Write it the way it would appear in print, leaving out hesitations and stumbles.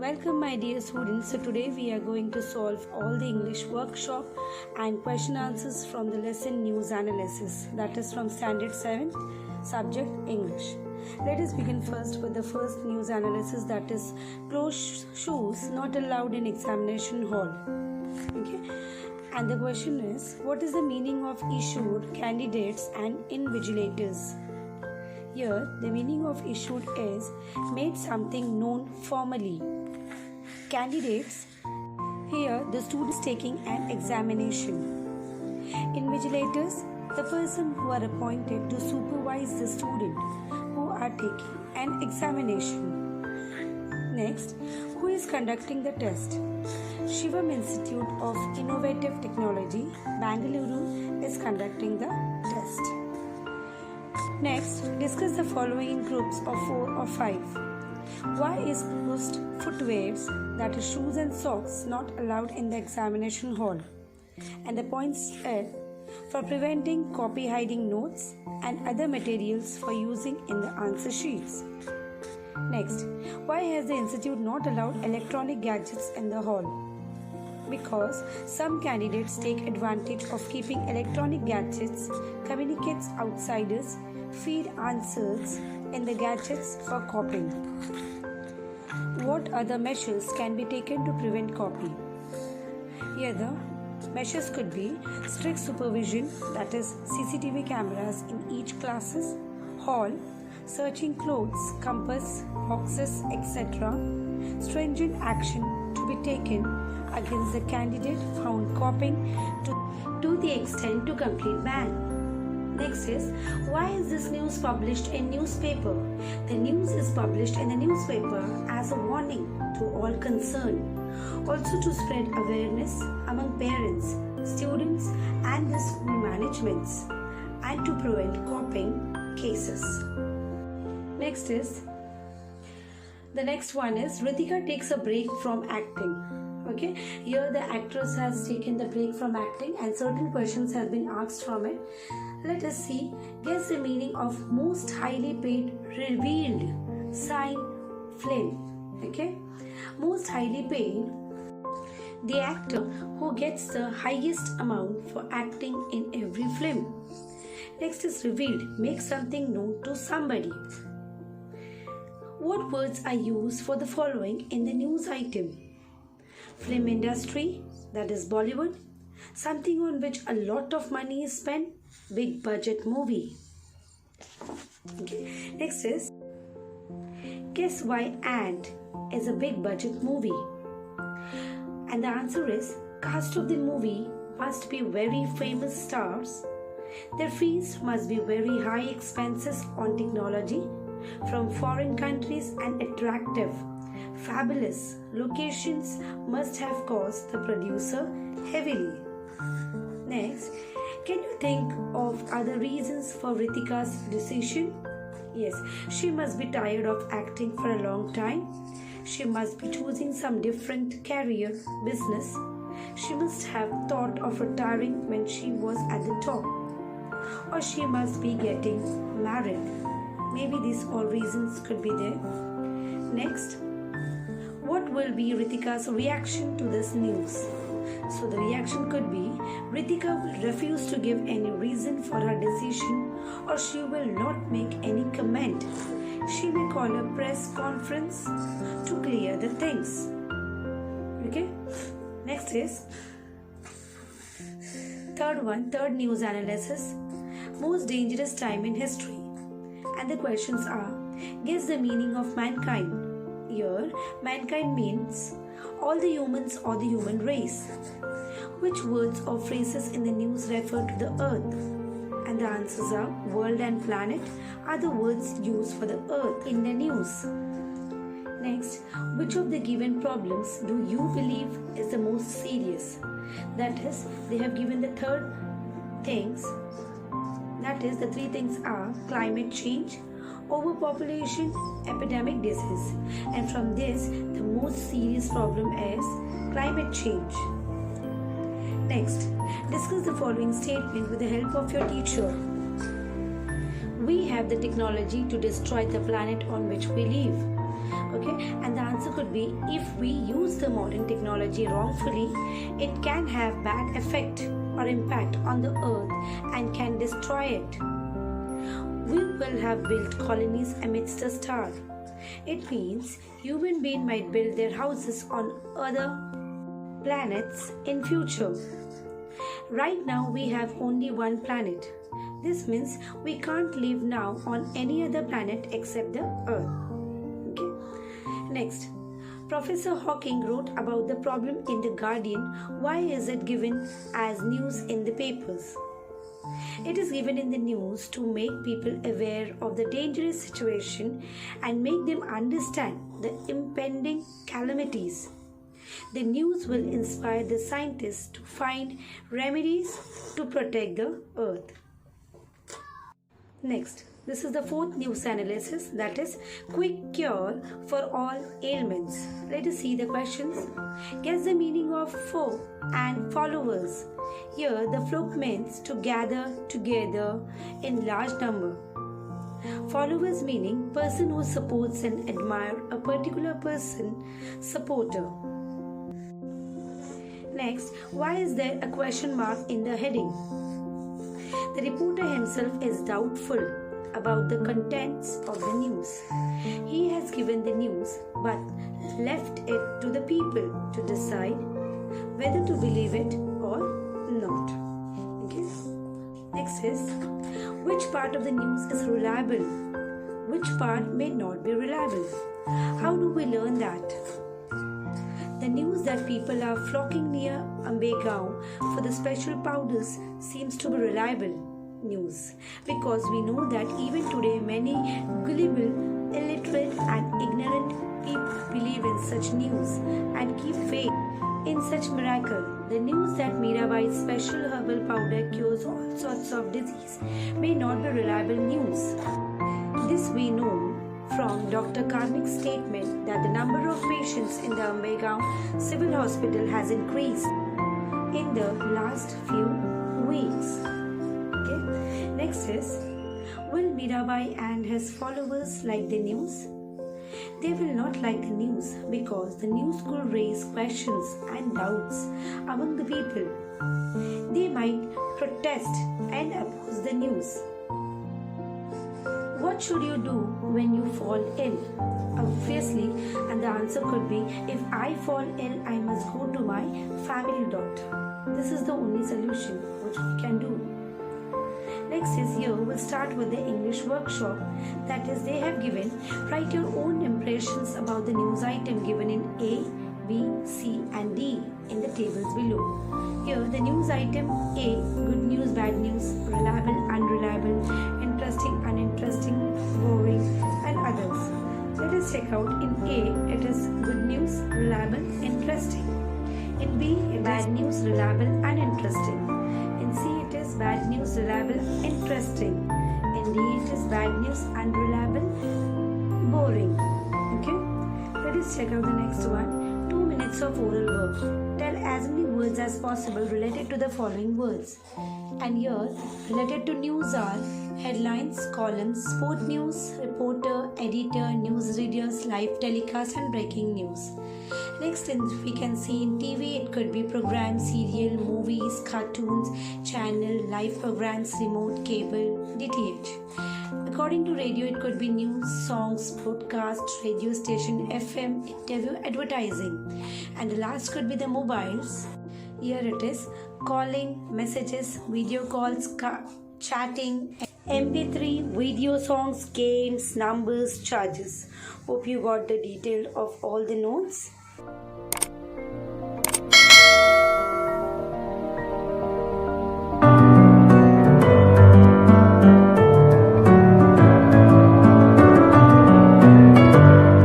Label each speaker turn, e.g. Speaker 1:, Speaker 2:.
Speaker 1: Welcome my dear students. So today we are going to solve all the English workshop and question answers from the lesson news analysis, that is from standard 7 subject English. Let us begin first with the first news analysis, that is closed shoes not allowed in examination hall. Okay, and the question is, what is the meaning of issued, candidates and invigilators? Here the meaning of issued is made something known formally. Candidates, here the students taking an examination. Invigilators, the person who are appointed to supervise the student who are taking an examination. Next, who is conducting the test? Shivam Institute of Innovative Technology, Bangalore is conducting the test. Next, discuss the following in groups of 4 or 5. Why is closed footwears, that is shoes and socks, not allowed in the examination hall? And the points are for preventing copy hiding notes and other materials for using in the answer sheets. Next, why has the institute not allowed electronic gadgets in the hall? Because some candidates take advantage of keeping electronic gadgets, communicates outsiders, feed answers in the gadgets for copying. What other measures can be taken to prevent copy? Here the measures could be strict supervision, that is CCTV cameras in each classes, hall, searching clothes, compass, boxes, etc. Stringent action to be taken against the candidate found copying to the extent to complete ban. Next is, why is this news published in newspaper? The news is published in the newspaper as a warning to all concerned, also to spread awareness among parents, students and the school managements, and to prevent copying cases. Next is, the next one is, Ritika takes a break from acting. Okay, here the actress has taken the break from acting and certain questions have been asked from it. Let us see. Guess the meaning of most highly paid revealed sign film. Okay, most highly paid, the actor who gets the highest amount for acting in every film. Next is revealed, make something known to somebody. What words are used for the following in the news item? Film industry, that is Bollywood, something on which a lot of money is spent, big budget movie. Okay. Next is, guess why Ant is a big budget movie? And the answer is, cast of the movie must be very famous stars. Their fees must be very high expenses on technology from foreign countries and attractive, fabulous locations must have cost the producer heavily. Next, can you think of other reasons for Ritika's decision? Yes, she must be tired of acting for a long time. She must be choosing some different career, business. She must have thought of retiring when she was at the top. Or she must be getting married. Maybe these all reasons could be there. Next, what will be Ritika's reaction to this news? So the reaction could be, Ritika will refuse to give any reason for her decision, or she will not make any comment. She may call a press conference to clear the things. Okay. Next is third news analysis, most dangerous time in history. And the questions are, guess the meaning of mankind. Here, mankind means all the humans or the human race. Which words or phrases in the news refer to the earth? And the answers are, world and planet are the words used for the earth in the news. Next, which of the given problems do you believe is the most serious? That is, they have given the third things. That is, the three things are climate change, overpopulation, epidemic disease, and from this the most serious problem is climate change. Next, discuss the following statement with the help of your teacher. We have the technology to destroy the planet on which we live. Okay, and the answer could be, if we use the modern technology wrongfully, it can have bad effect or impact on the earth and can destroy it. We will have built colonies amidst the stars. It means human beings might build their houses on other planets in future. Right now we have only one planet. This means we can't live now on any other planet except the Earth. Okay. Next, Professor Hawking wrote about the problem in The Guardian. Why is it given as news in the papers? It is given in the news to make people aware of the dangerous situation and make them understand the impending calamities. The news will inspire the scientists to find remedies to protect the earth. Next, this is the fourth news analysis, that is quick cure for all ailments. Let us see the questions. Guess the meaning of foe and followers. Here the flock means to gather together in large number. Followers meaning person who supports and admire a particular person, supporter. Next, why is there a question mark in the heading? The reporter himself is doubtful about the contents of the news. He has given the news but left it to the people to decide whether to believe it or not. Okay. Next is, which part of the news is reliable? Which part may not be reliable? How do we learn that? The news that people are flocking near Ambegaon for the special powders seems to be reliable news, because we know that even today many gullible, illiterate and ignorant people believe in such news and keep faith in such miracle. The news that Mirabai's special herbal powder cures all sorts of disease may not be reliable news. This we know from Dr. Karnik's statement that the number of patients in the Ambegaon Civil Hospital has increased in the last few weeks. Okay. Next is, will Mirabai and his followers like the news? They will not like the news because the news could raise questions and doubts among the people. They might protest and oppose the news. What should you do when you fall ill? Obviously, and the answer could be, if I fall ill, I must go to my family doctor. This is the only solution which we can do. Next is, here we'll start with the English workshop. That is, they have given, write your own impressions about the news item given in A, B, C and D in the tables below. Here the news item A, good news, bad news, reliable, unreliable, interesting, uninteresting, boring and others. Let us check out. In A, it is good news, reliable, interesting. In B, bad news, reliable, uninteresting. In C, it is bad news, reliable, interesting. In D, it is bad news, unreliable, boring. Okay. Let us check out the next one. 2 minutes of oral work. Tell as many words as possible related to the following words. And here, related to news are headlines, columns, sport news, reporter, editor, newsreaders, live telecast and breaking news. Next, we can see in TV, it could be program, serial, movies, cartoons, channel, live programs, remote, cable, DTH. According to radio, it could be news, songs, broadcast, radio station, FM, interview, advertising. And the last could be the mobiles. Here it is, calling, messages, video calls, chatting, MP3, video songs, games, numbers, charges. Hope you got the detail of all the notes.